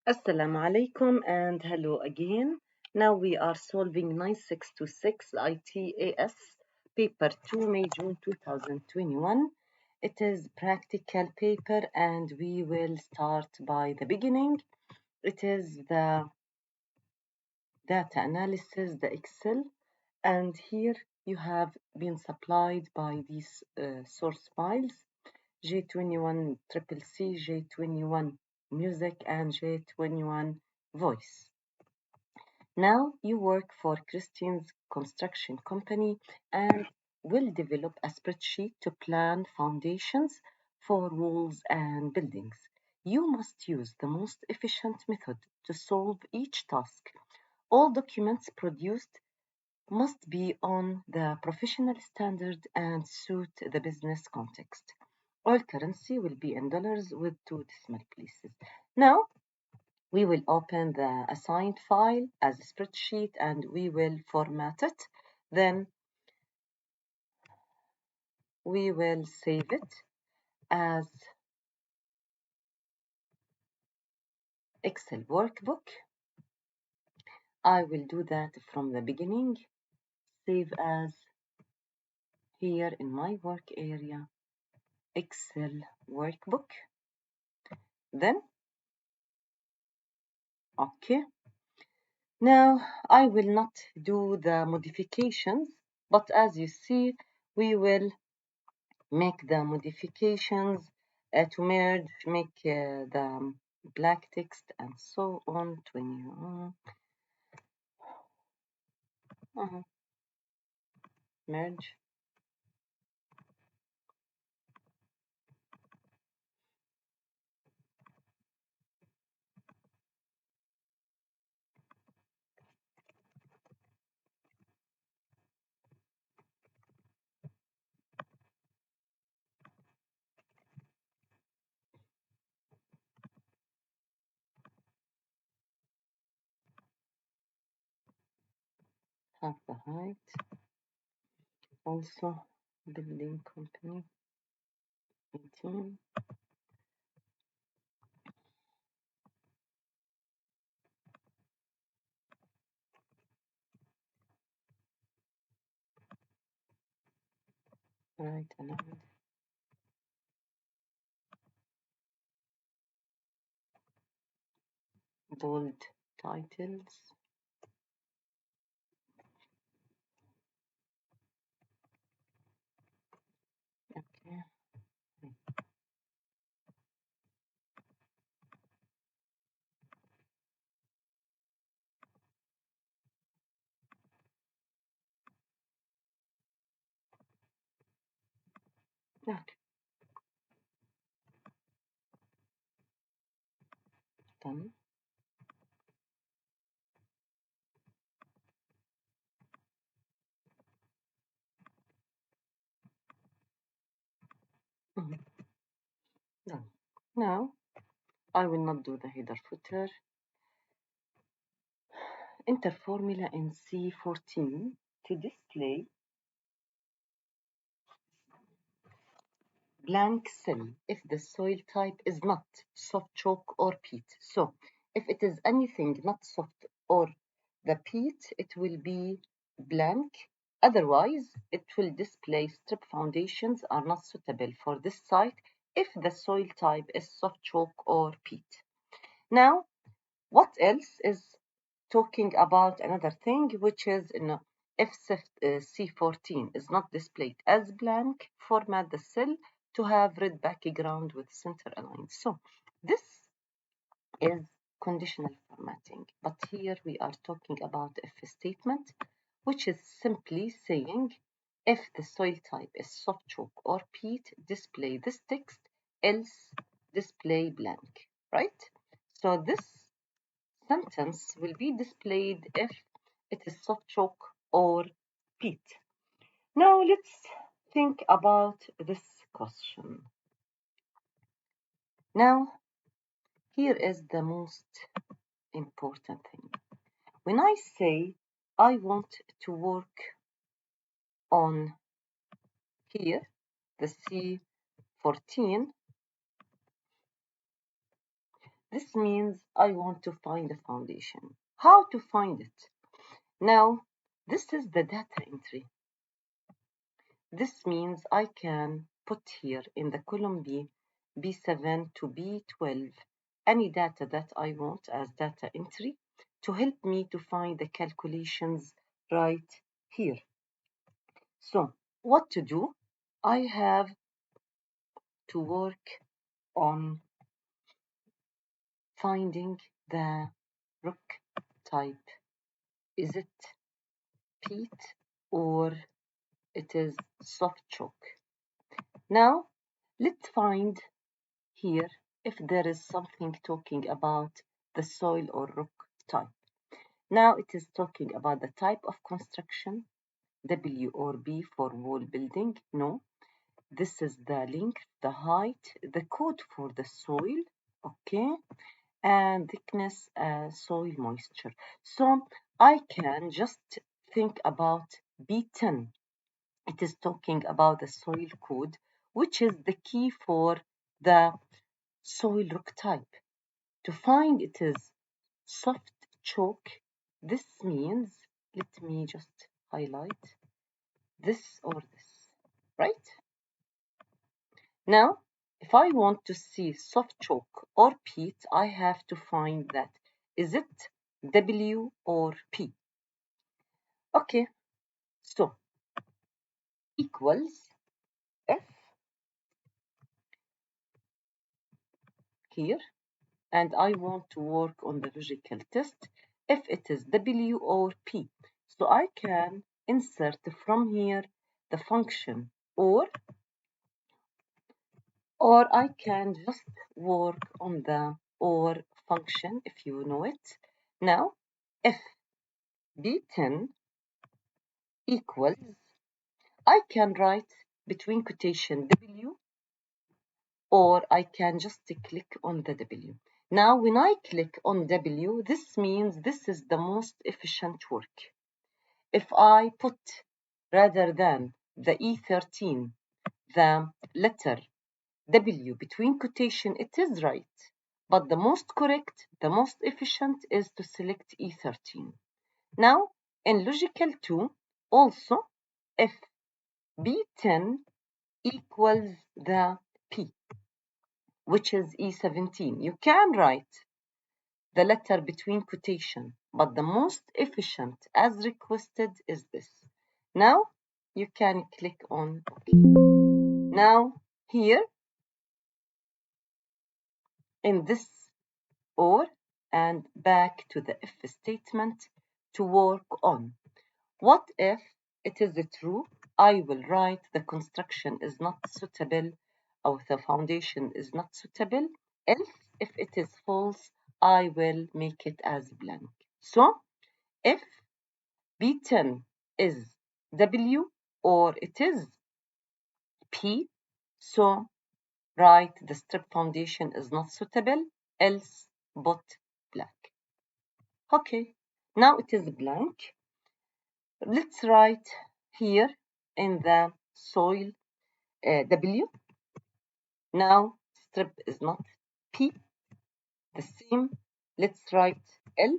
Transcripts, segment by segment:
Assalamu alaikum and hello again. Now we are solving 9626 ITAS paper 2 May June 2021. It is practical paper and we will start by the beginning. It is the data analysis, the Excel, and here you have been supplied by these source files J21 CCC, J21 music, and J21 voice. Now you work for Christine's construction company and will develop a spreadsheet to plan foundations for walls and buildings. You must use the most efficient method to solve each task. All documents produced must be on the professional standard and suit the business context. All currency will be in dollars with 2 decimal places. Now, we will open the assigned file as a spreadsheet and we will format it. Then we will save it as Excel workbook. I will do that from the beginning. Save as here in my work area, Excel workbook. Then, okay. Now, I will not do the modifications, but as you see, we will make the modifications to merge, make the black text and so on. 21. Merge. Have the height. Also, building company 18. Right aligned. Bold titles. Okay. Okay. Done. Done. Now, I will not do the header footer. Enter formula in C14 to display blank cell if the soil type is not soft chalk or peat. So if it is anything not soft or the peat, it will be blank. Otherwise, it will display strip foundations are not suitable for this site if the soil type is soft chalk or peat. Now, what else is talking about another thing, which is if C14 is not displayed as blank, format the cell to have red background with center aligned. So this is conditional formatting, but here we are talking about if statement, which is simply saying if the soil type is soft chalk or peat, display this text, else display blank, right? So this sentence will be displayed if it is soft chalk or peat. Now let's think about this question. Now, here is the most important thing. When I say I want to work on here, the C14, This means I want to find a foundation. How to find it? Now, this is the data entry. This means I can put here in the column B, B7 to B12, any data that I want as data entry to help me to find the calculations right here. So, what to do? I have to work on finding the rock type. Is it peat or it is soft chalk? Now, let's find here if there is something talking about the soil or rock type. Now it is talking about the type of construction, W or B for wall building. No, this is the length, the height, the code for the soil, okay, and thickness, soil moisture. So I can just think about B10. It is talking about the soil code, which is the key for the soil rock type. To find it is soft chalk. This means, let me just highlight this or this, right? Now, if I want to see soft chalk or peat, I have to find that. Is it W or P? Okay, so equals F here, and I want to work on the logical test if it is W or P. So I can insert from here the function or I can just work on the or function if you know it. Now, if B10 equals, I can write between quotation W or I can just click on the W. Now, when I click on W, this means this is the most efficient work. If I put rather than the E13, the letter W between quotation, it is right. But the most correct, the most efficient is to select E13. Now, in logical 2, also, if B10 equals the P, which is E17, you can write the letter between quotation, but the most efficient as requested is this. Now, you can click on OK. Now, here, in this or and back to the if statement to work on. What if it is true? I will write the construction is not suitable or the foundation is not suitable. Else, if it is false, I will make it as blank. So, if B10 is W or it is P, so write the strip foundation is not suitable, else put black. Okay, now it is blank. Let's write here in the soil W. Now strip is not P. The same. Let's write L.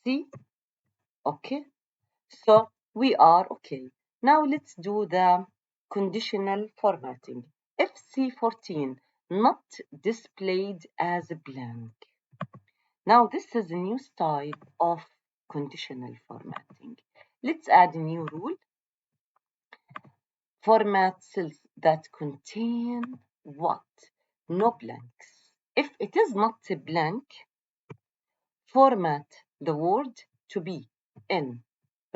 C. Okay. So we are okay. Now let's do the conditional formatting. If C14 not displayed as blank. Now this is a new style of conditional formatting. Let's add a new rule. Format cells that contain what? No blanks. If it is not a blank, format the word to be in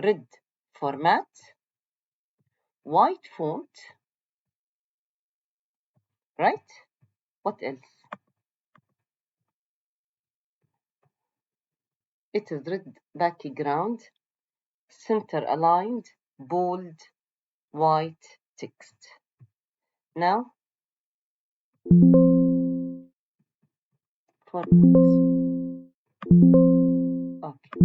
red format, white font, right? What else? It is red background, center aligned, bold, white text. Now, format. Okay.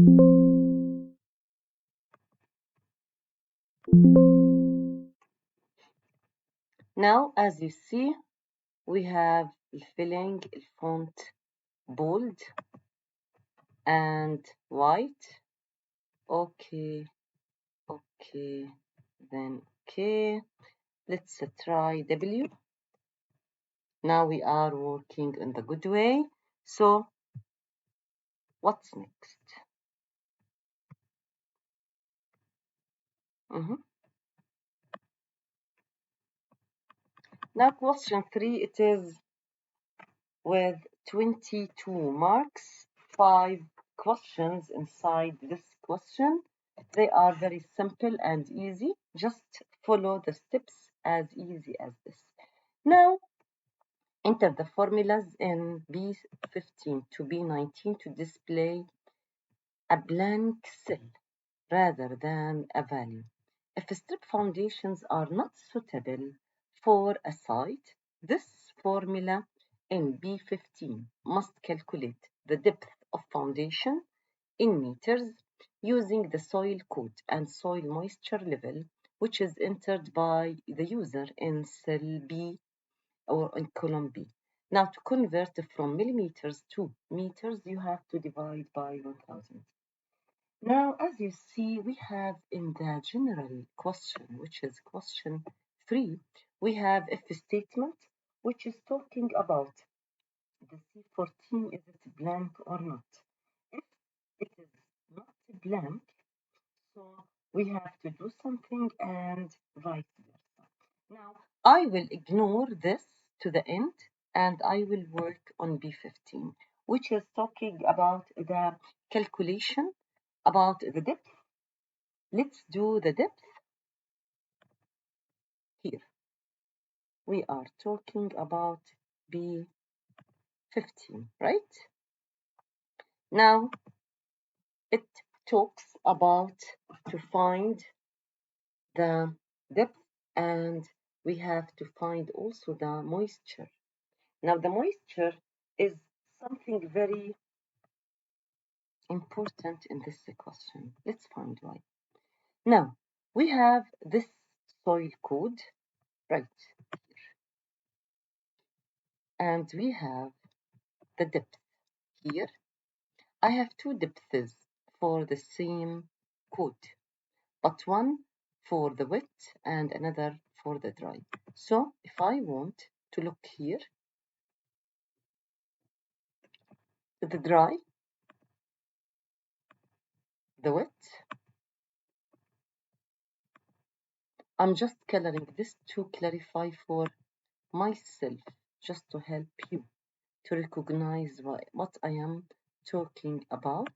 Now, as you see, we have الفيلينج الفونت bold and white. Okay, okay, then okay. Let's try W. Now we are working in the good way. So what's next? Now question 3, it is with 22 marks, 5 questions inside this question. They are very simple and easy. Just follow the steps as easy as this. Now enter the formulas in B15 to B19 to display a blank cell rather than a value. If strip foundations are not suitable for a site, this formula in B15 must calculate the depth of foundation in meters using the soil code and soil moisture level, which is entered by the user in cell B or in column B. Now, to convert from millimeters to meters, you have to divide by 1000. Now, as you see, we have in the general question, which is question 3, we have if statement, which is talking about the C14, is it blank or not? If it is not blank, so we have to do something and vice versa. Now, I will ignore this to the end and I will work on B15, which is talking about the calculation about the depth. Let's do the depth here. We are talking about B15, right? Now, it talks about to find the depth and we have to find also the moisture. Now, the moisture is something very important in this question. Let's find why. Now, we have this soil code, right? And we have the depth here. I have two depths for the same code, but one for the wet and another for the dry. So if I want to look here, the dry, the wet, I'm just coloring this to clarify for myself, just to help you to recognize what I am talking about.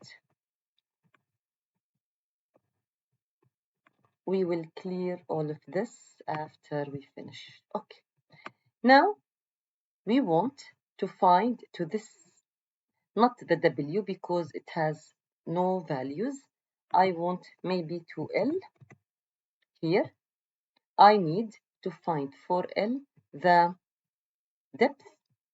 We will clear all of this after we finish. Okay, now we want to find to this, not the W because it has no values. I want maybe to L here. I need to find for L the depth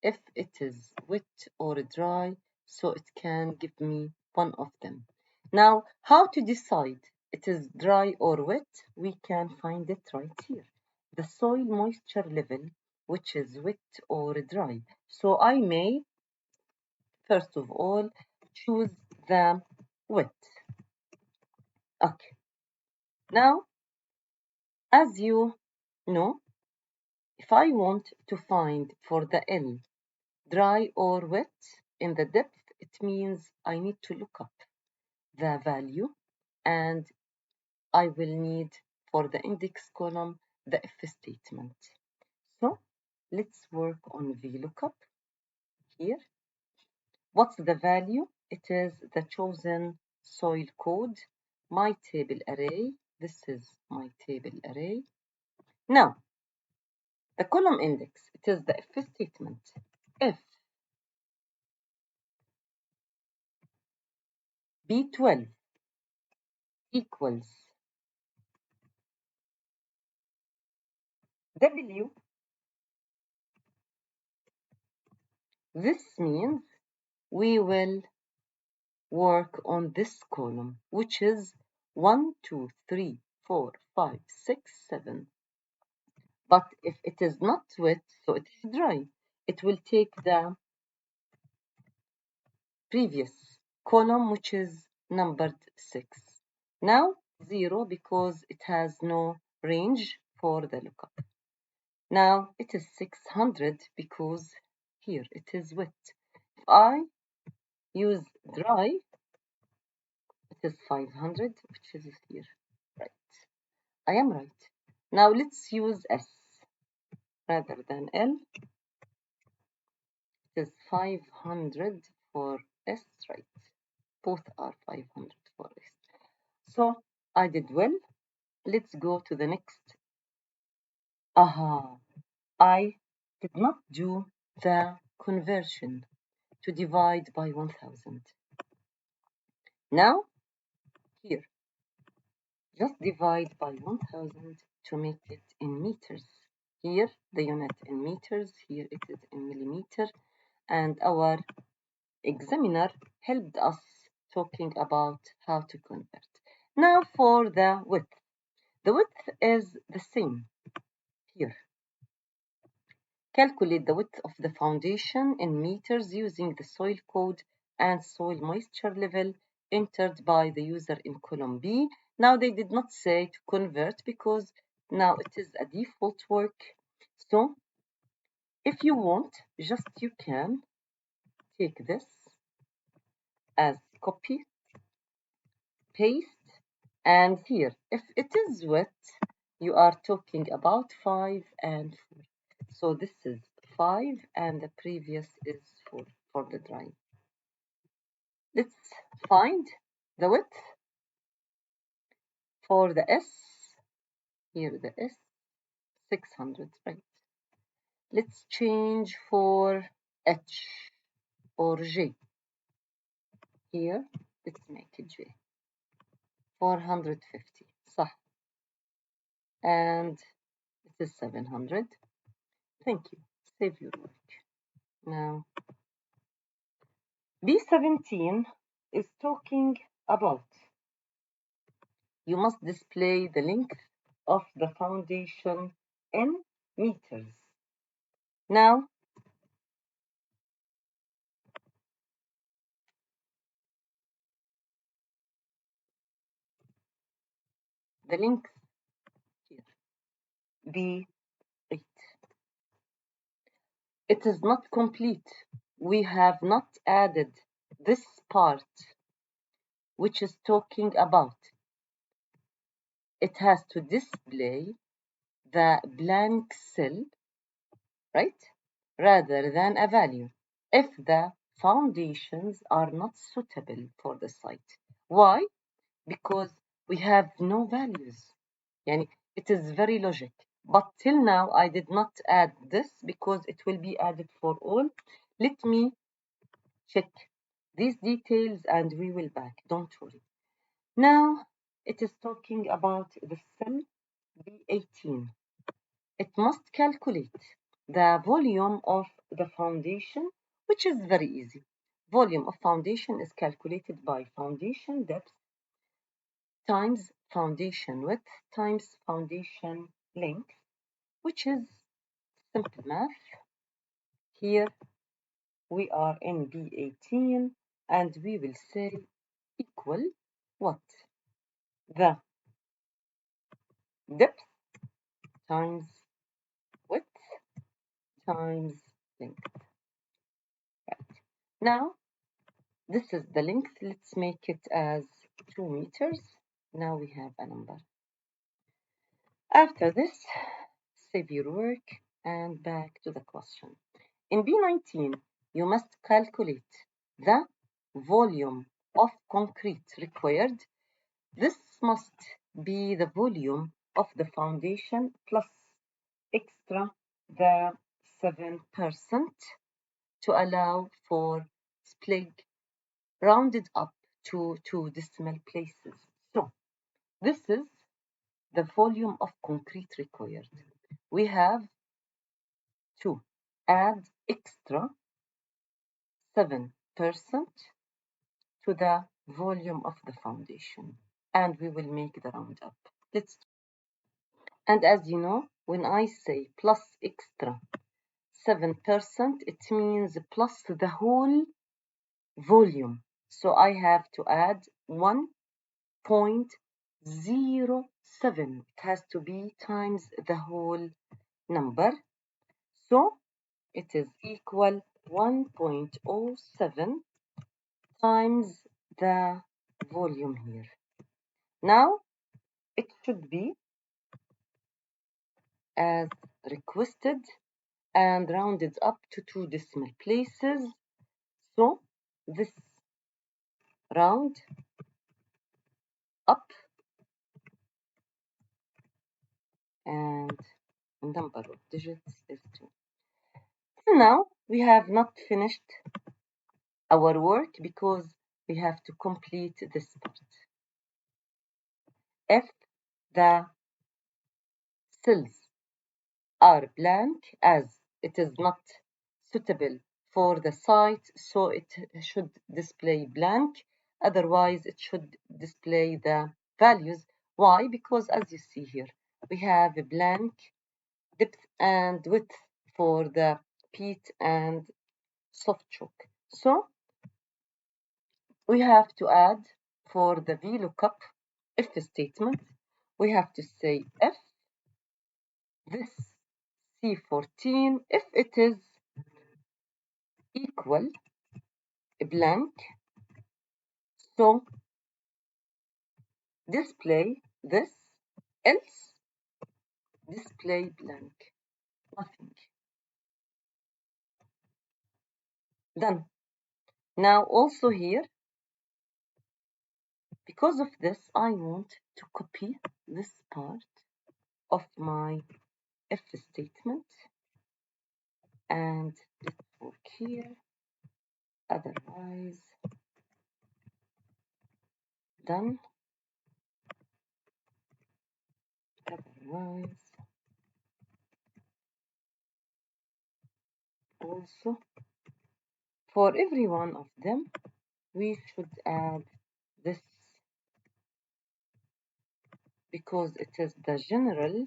if it is wet or dry, so it can give me one of them. Now, how to decide it is dry or wet? We can find it right here. The soil moisture level, which is wet or dry. So I may, first of all, choose the wet. Okay. Now, as you know, if I want to find for the L dry or wet in the depth, it means I need to look up the value and I will need for the index column the if statement. So let's work on VLOOKUP here. What's the value? It is the chosen soil code, my table array. This is my table array. Now, the column index, it is the if statement. If B12 equals W, this means we will work on this column, which is 1, 2, 3, 4, 5, 6, 7. But if it is not wet, so it is dry. it will take the previous column, which is numbered 6. Now 0 because it has no range for the lookup. Now it is 600 because here it is wet. If I use dry, it is 500, which is here. Right. I am right. Now let's use S rather than L. It is 500 for S, right? Both are 500 for S. So I did well. Let's go to the next. Aha, I did not do the conversion to divide by 1000. Now, here, just divide by 1000 to make it in meters. Here, the unit in meters, here it is in millimeter, and our examiner helped us talking about how to convert. Now for the width. The width is the same here. Calculate the width of the foundation in meters using the soil code and soil moisture level entered by the user in column B. Now they did not say to convert because now it is a default work. So if you want, just you can take this as copy, paste, and here, if it is wet, you are talking about 5 and 4. So this is 5 and the previous is 4 for the drying. Let's find the width for the S. Here the S, 600, right? Let's change for H or J. Here, let's make it J. 450, صح. And it is 700. Thank you. Save your work. Now, B17 is talking about you must display the length of the foundation in meters. Now, the length here, B8. It is not complete. We have not added this part, which is talking about it has to display the blank cell, right? Rather than a value. If the foundations are not suitable for the site. Why? Because we have no values. Yani it is very logic. But till now, I did not add this because it will be added for all. Let me check these details and we will back. Don't worry. Now, it is talking about the cell B18. It must calculate the volume of the foundation, which is very easy. Volume of foundation is calculated by foundation depth times foundation width times foundation length, which is simple math. Here we are in B18 and we will say equal what? The depth times width times length. Right. Now, this is the length. Let's make it as 2 meters. Now we have a number. After this, save your work and back to the question. In B19, you must calculate the volume of concrete required. This must be the volume of the foundation plus extra the 7% to allow for split rounded up to 2 decimal places. So this is the volume of concrete required. We have to add extra 7% to the volume of the foundation and we will make the round up. And as you know, when I say plus extra 7%, it means plus the whole volume. So I have to add 1.07. It has to be times the whole number. So it is equal 1.07 times the volume here. Now it should be as requested and rounded up to 2 decimal places. So this round up and number of digits is 2. Now we have not finished our work because we have to complete this part. If the cells are blank, as it is not suitable for the site, so it should display blank. Otherwise, it should display the values. Why? Because as you see here, we have a blank depth and width for the peat and soft chalk. So we have to add for the VLOOKUP if statement, we have to say if this C14, if it is equal blank, so display this, else display blank, nothing. Done. Now also here, because of this, I want to copy this part of my if statement and let's work here. Otherwise, done. Otherwise, also for every one of them, we should add this because it is the general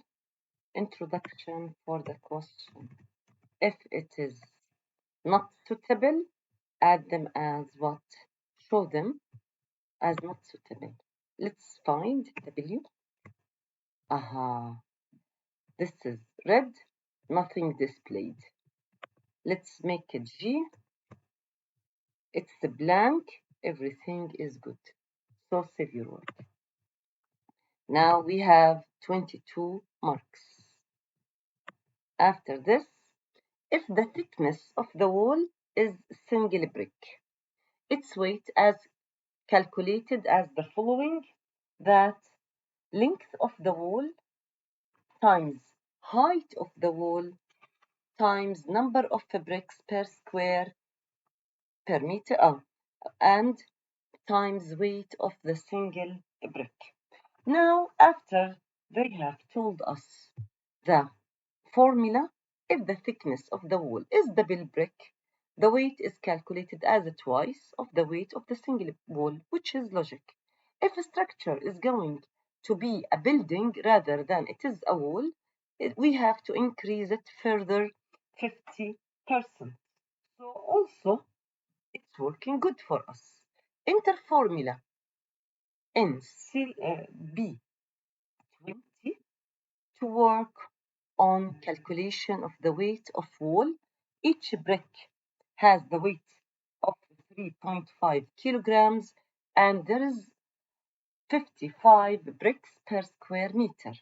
introduction for the question. If it is not suitable, add them as what? Show them as not suitable. Let's find W. Aha, this is red, nothing displayed. Let's make it G. It's blank, everything is good. So save your work. Now we have 22 marks. After this, if the thickness of the wall is single brick, its weight as calculated as the following, that length of the wall times height of the wall times number of bricks per square per meter and times weight of the single brick. Now, after they have told us the formula, if the thickness of the wall is double brick, the weight is calculated as twice of the weight of the single wall, which is logic. If a structure is going to be a building rather than it is a wall, we have to increase it further 50%. So also, it's working good for us. Enter formula in B20 to work on calculation of the weight of wall. Each brick has the weight of 3.5 kilograms and there is 55 bricks per square meter.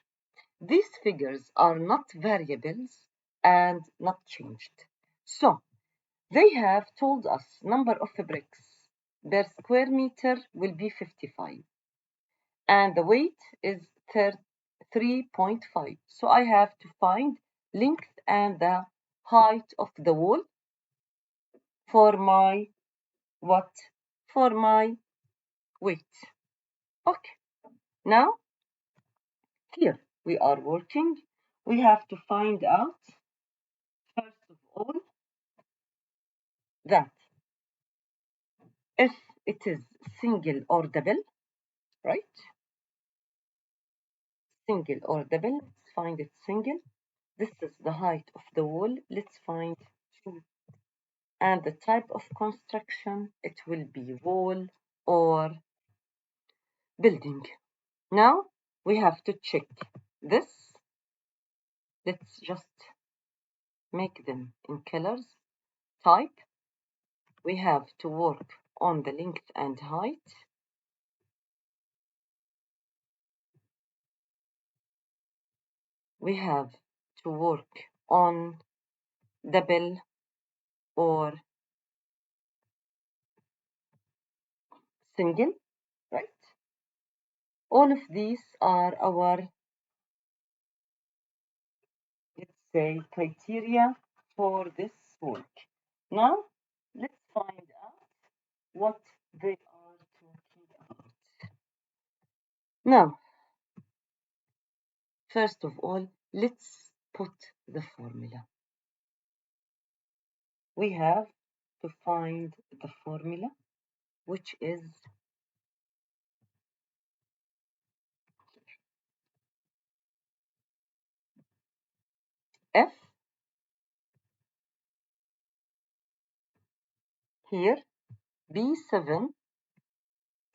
These figures are not variables and not changed. So they have told us number of bricks per square meter will be 55 and the weight is 3.5. So I have to find length and the height of the wall for my what? For my weight. Okay, now here we are working. We have to find out first of all that if it is single or double, right? Single or double, let's find it single. This is the height of the wall. Let's find two. And the type of construction, it will be wall or building. Now we have to check this. Let's just make them in colors. Type, we have to work on the length and height. We have to work on double or single, right? All of these are our, let's say, criteria for this work. Now, let's find out what they are talking about. Now, first of all, let's put the formula. We have to find the formula, which is F here, B7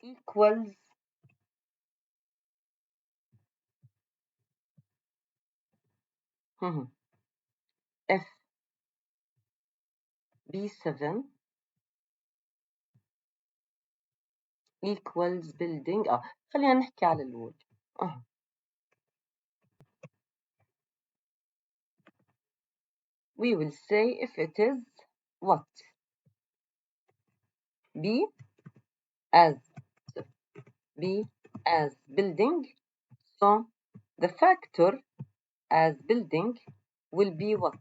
equals F B7 equals building. خلينا نحكي على الوول. We will say if it is what? B as building. So the factor as building will be what?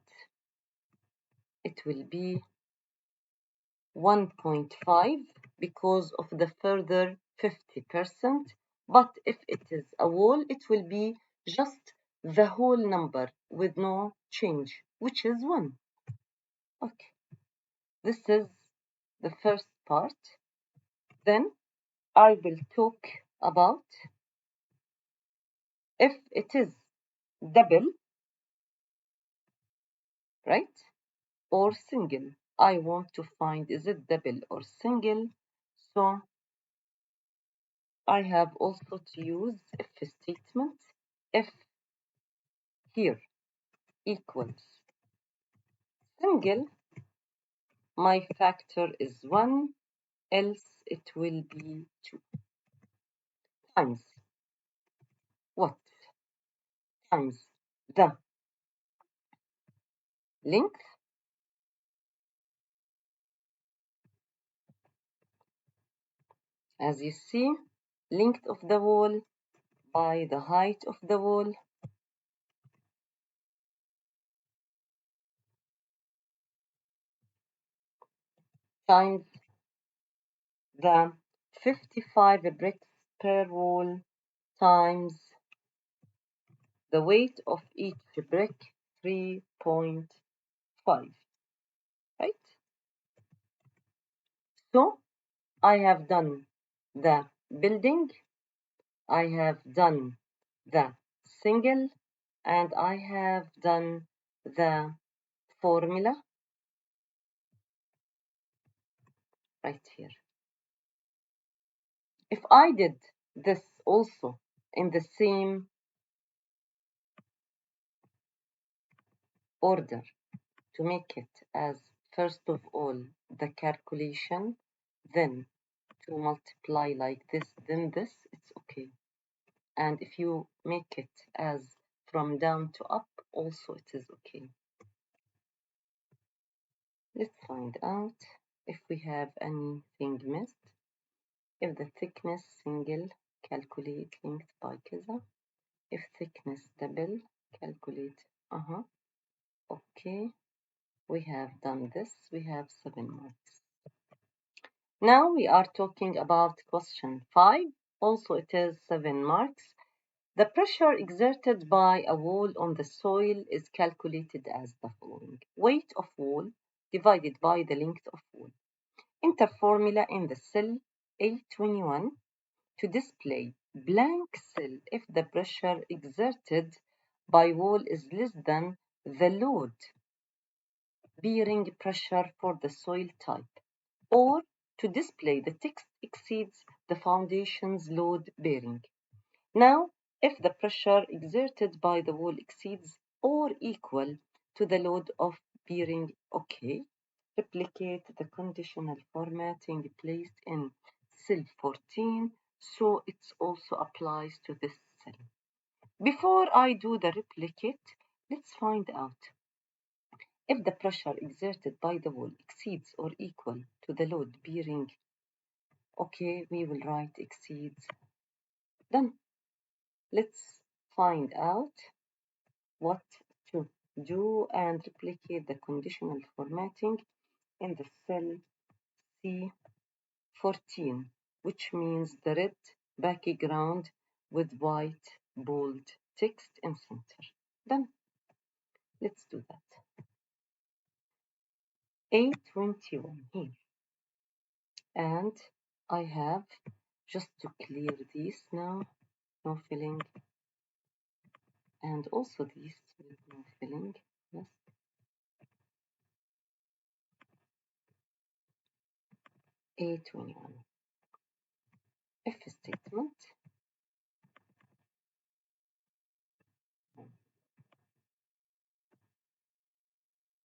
It will be 1.5 because of the further 50%. But if it is a wall, it will be just the whole number with no change, which is 1. Okay, this is the first part. Then I will talk about if it is double, right? Or single. I want to find is it double or single. So I have also to use if statement. If here equals single, my factor is 1, else it will be 2 times what? Times the length as you see, length of the wall by the height of the wall times the 55 bricks per wall times the weight of each brick, 3.5, right? So I have done the building, I have done the single, and I have done the formula right here. If I did this also in the same order to make it as first of all the calculation, then to multiply like this, then this, it's okay. And if you make it as from down to up, also it is okay. Let's find out if we have anything missed. If the thickness single, calculate length by كذا. If thickness double, calculate. Okay, we have done this. We have 7 marks. Now we are talking about question 5. Also, it is 7 marks. The pressure exerted by a wall on the soil is calculated as the following. Weight of wall divided by the length of wall. Enter formula in the cell A21 to display blank cell if the pressure exerted by wall is less than the load bearing pressure for the soil type, or to display the text exceeds the foundation's load bearing. Now, if the pressure exerted by the wall exceeds or equal to the load of bearing, OK, replicate the conditional formatting placed in cell 14 so it also applies to this cell. Before I do the replicate, let's find out if the pressure exerted by the wall exceeds or equal to the load bearing. OK, we will write exceeds. Done. Let's find out what to do and replicate the conditional formatting in the cell C14, which means the red background with white bold text in center. Done. Let's do that. A21 here. And I have, just to clear these now, no filling, and also these with no filling. Yes. A21. If statement.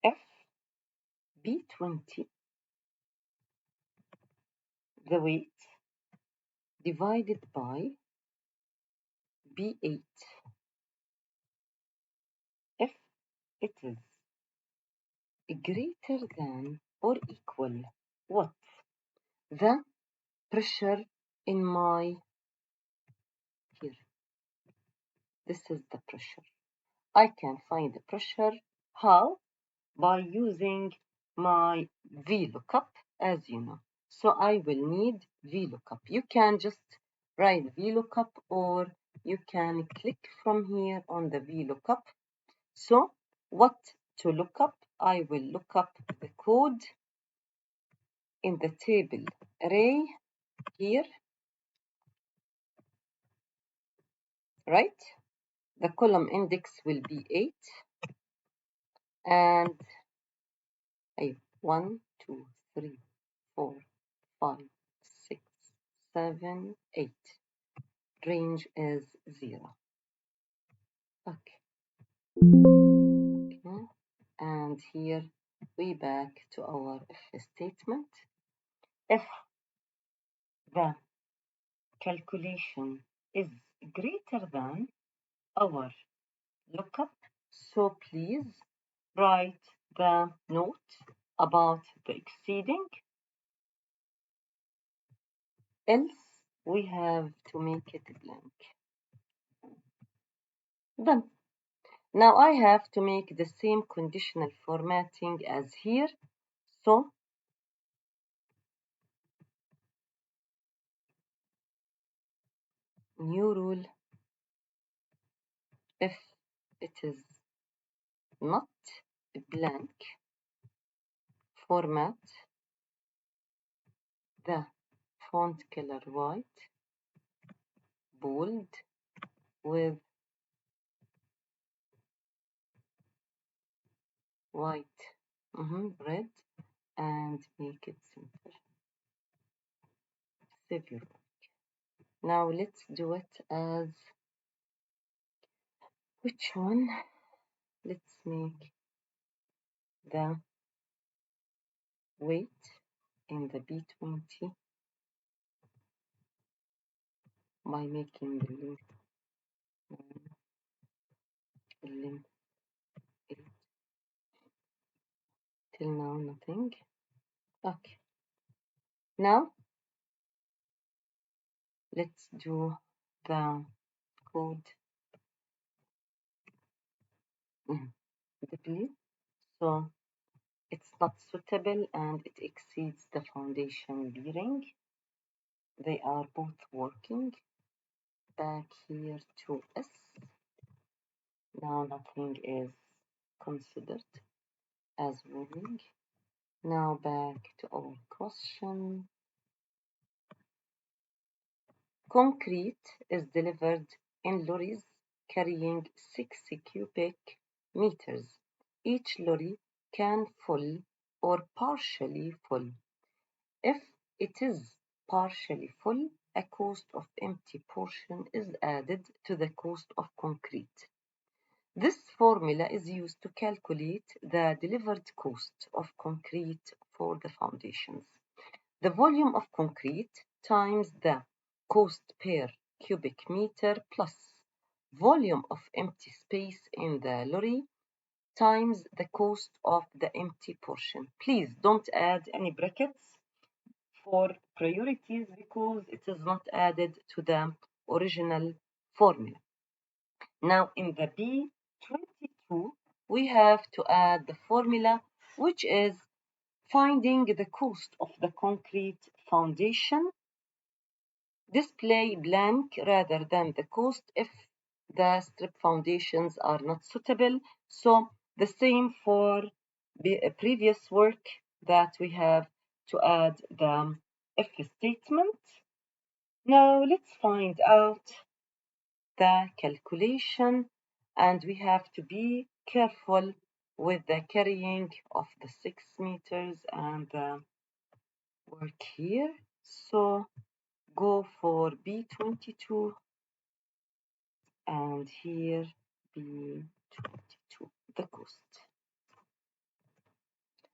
F B20, the weight, divided by B8 if it is greater than or equal what? The pressure in my, here, this is the pressure. I can find the pressure. How? By using my VLOOKUP, as you know. So I will need VLOOKUP. You can just write VLOOKUP or you can click from here on the VLOOKUP. So what to look up? I will look up the code in the table array here, right? The column index will be 8 and 1, 2, 3, 4, 5, 6, 7, 8. Range is 0. Okay. And here we back to our if statement. If the calculation is greater than our lookup, so please write the note about the exceeding, else we have to make it blank. Done. Now I have to make the same conditional formatting as here. So new rule, if it is not blank, format the font color white, bold with white, red, and make it simple. Save your work. Now let's do it as, which one? Let's make the weight in the B20 by making the length 8. Till now nothing. Okay. Now let's do the code deeply. So it's not suitable and it exceeds the foundation bearing. They are both working. Back here to S. Now nothing is considered as moving. Now back to our question. Concrete is delivered in lorries carrying 6 cubic meters each lorry can full or partially full. If it is partially full, a cost of empty portion is added to the cost of concrete. This formula is used to calculate the delivered cost of concrete for the foundations. The volume of concrete times the cost per cubic meter plus volume of empty space in the lorry times the cost of the empty portion. Please don't add any brackets for priorities because it is not added to the original formula. Now in the B22, we have to add the formula, which is finding the cost of the concrete foundation. Display blank rather than the cost if the strip foundations are not suitable. So the same for the previous work that we have to add the if statement. Now let's find out the calculation, and we have to be careful with the carrying of the 6 meters and the work here. So go for B22 and here B22, the cost.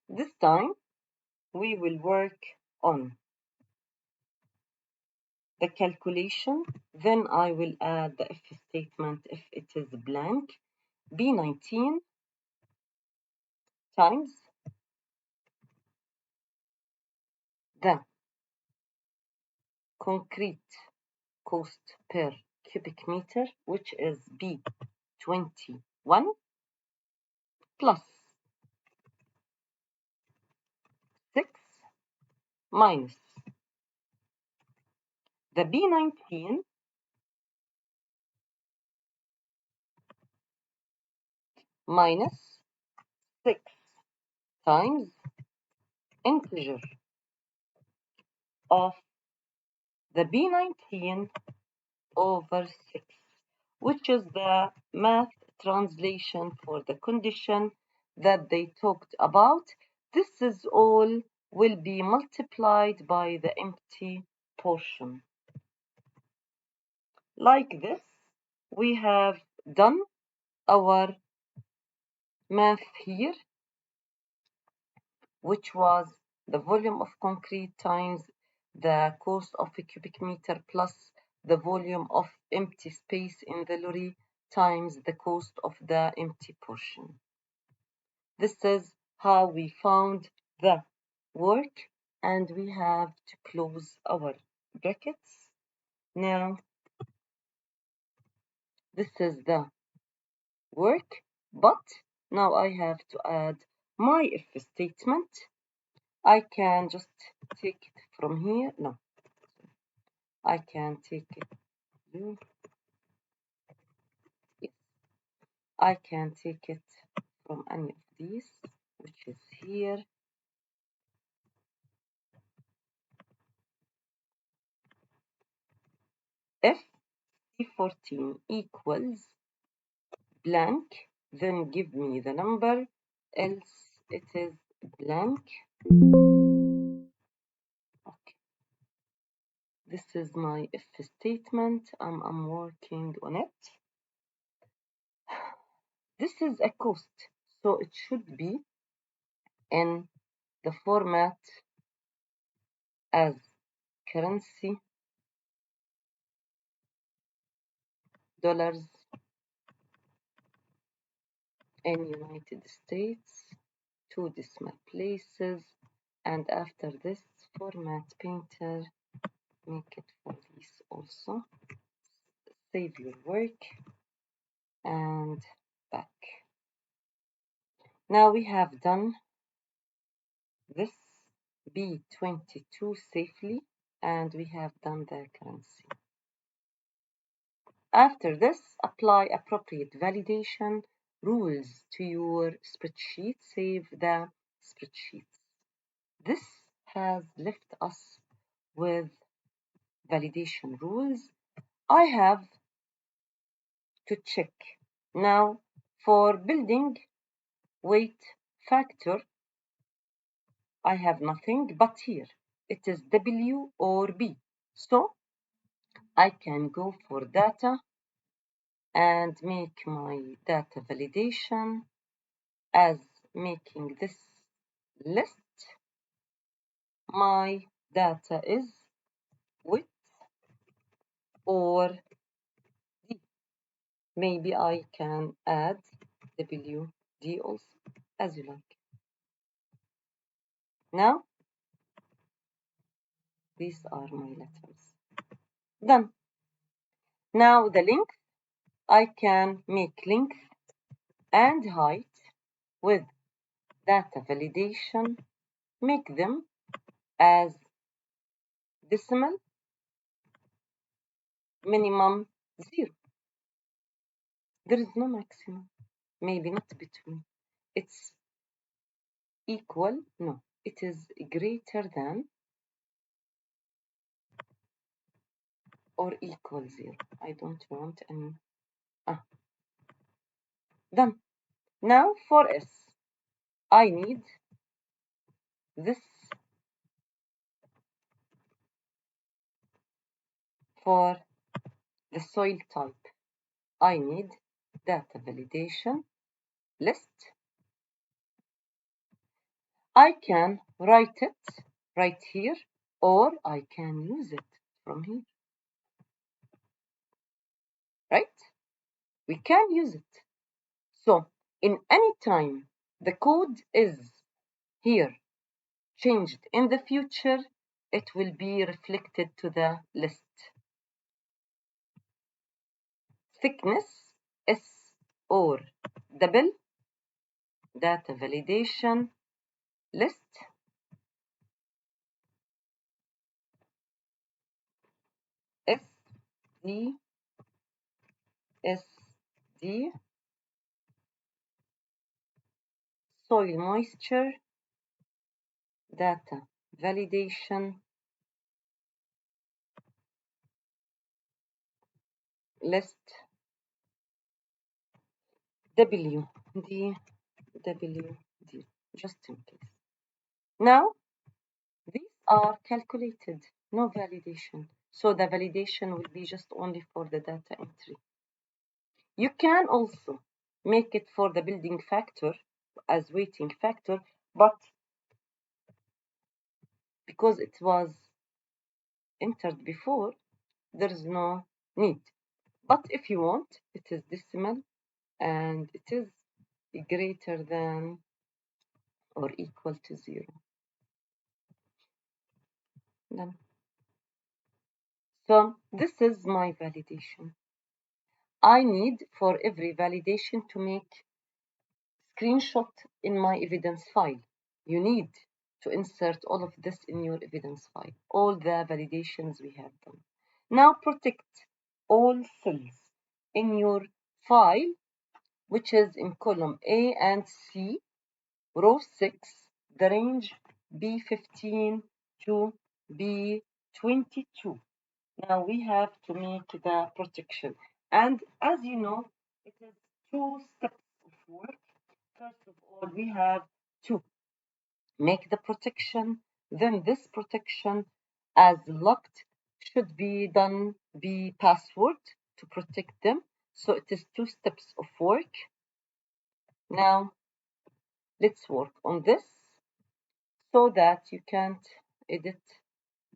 This time we will work on the calculation, then I will add the if statement if it is blank. B19 times the concrete cost per cubic meter, which is B21 plus 6 minus the B19 minus 6 times integer of the B19 over 6, which is the math translation for the condition that they talked about. This is all will be multiplied by the empty portion. Like this, we have done our math here, which was the volume of concrete times the cost of a cubic meter plus the volume of empty space in the lorry times the cost of the empty portion. This is how we found the work, and we have to close our brackets. Now, this is the work, but now I have to add my if statement. I can just take it from here. No, I can take it. Yes, I can take it from any of these, which is here. If C14 equals blank, then give me the number, else it is blank. Okay. This is my if statement. I'm working on it. This is a cost, so it should be in the format as currency, dollars in United States, 2 decimal places, and after this format painter, make it for this also. Save your work and back. Now we have done this B22 safely, and we have done the currency. After this, apply appropriate validation rules to your spreadsheet. Save the spreadsheets. This has left us with validation rules. I have to check. Now, for building weight factor, I have nothing, but here it is W or B. So I can go for data and make my data validation as making this list. My data is width or D. Maybe I can add WD also, as you like. Now, these are my letters. Done. Now the length, I can make length and height with data validation, make them as decimal, minimum 0. There is no maximum, maybe not between. It's equal, no, it is greater than or equal 0. I don't want any. Done. Now for S, I need this. For the soil type, I need data validation list. I can write it right here, or I can use it from here, right? We can use it. So in any time the code is here changed in the future, it will be reflected to the list. Thickness, S or double, data validation list. SD, SD, soil moisture, data validation list, WD, WD, just in case. Now, these are calculated, no validation. So the validation will be just only for the data entry. You can also make it for the building factor as weighting factor, but because it was entered before, there is no need. But if you want, it is decimal and it is greater than or equal to 0. Done. So this is my validation. I need for every validation to make screenshot in my evidence file. You need to insert all of this in your evidence file, all the validations we have done. Now protect all cells in your file, which is in column A and C, row 6, the range B15 to B22. Now we have to make the protection. And as you know, it is 2 steps of work. First of all, we have to make the protection. Then this protection as locked should be done be password to protect them. So it is 2 steps of work. Now let's work on this so that you can't edit.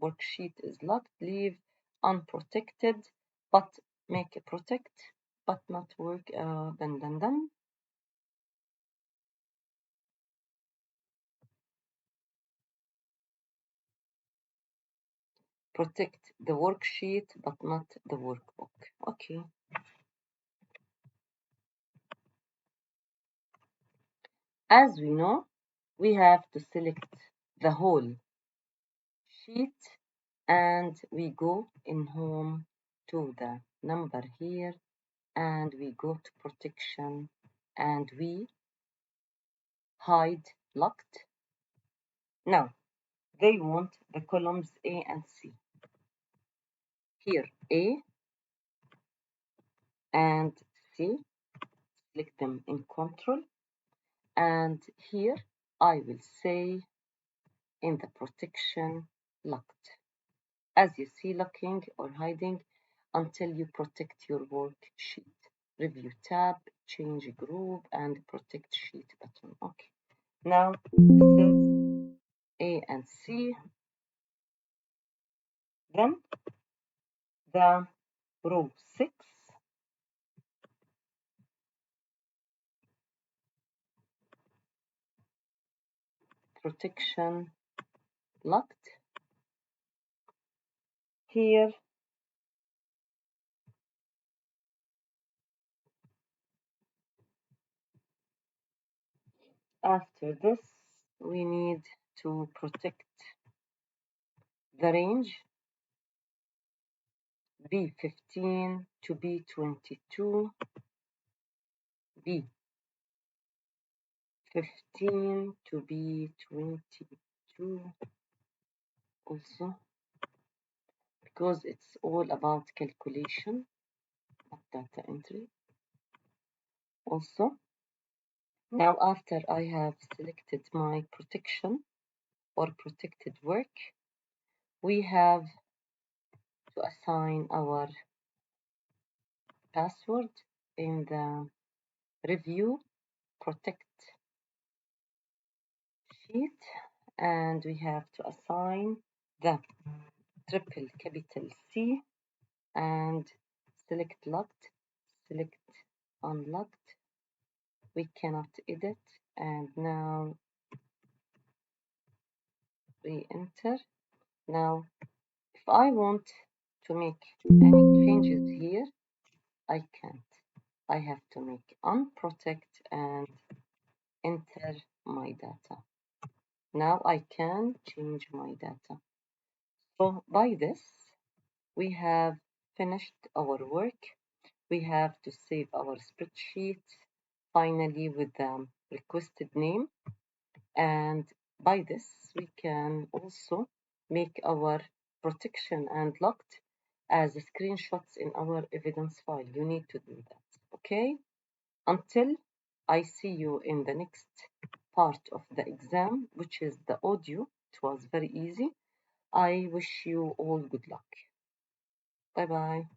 Worksheet is locked, leave unprotected, but make a protect, but not work. Done. Protect the worksheet, but not the workbook. Okay. As we know, we have to select the whole sheet and we go in home to the number here and we go to protection and we hide locked. Now they want the columns A and C. Here A and C, select them in control And here I will say in the protection locked. As you see, locking or hiding until you protect your worksheet. Review tab, change group, and protect sheet button. Okay. Now this is A and C. Then the row 6, protection locked. Here, after this, we need to protect the range B15 to B22, B15 to B22 also, because it's all about calculation of data entry. Also, now after I have selected my protection or protected work, we have to assign our password in the review protect sheet, and we have to assign the triple capital C and select locked, select unlocked. We cannot edit, and now re-enter. Now if I want to make any changes here, I can't. I have to make unprotect and enter my data. Now I can change my data. So by this, we have finished our work. We have to save our spreadsheet finally with the requested name. And by this, we can also make our protection and locked as screenshots in our evidence file. You need to do that. Okay? Until I see you in the next part of the exam, which is the audio. It was very easy. I wish you all good luck. Bye bye.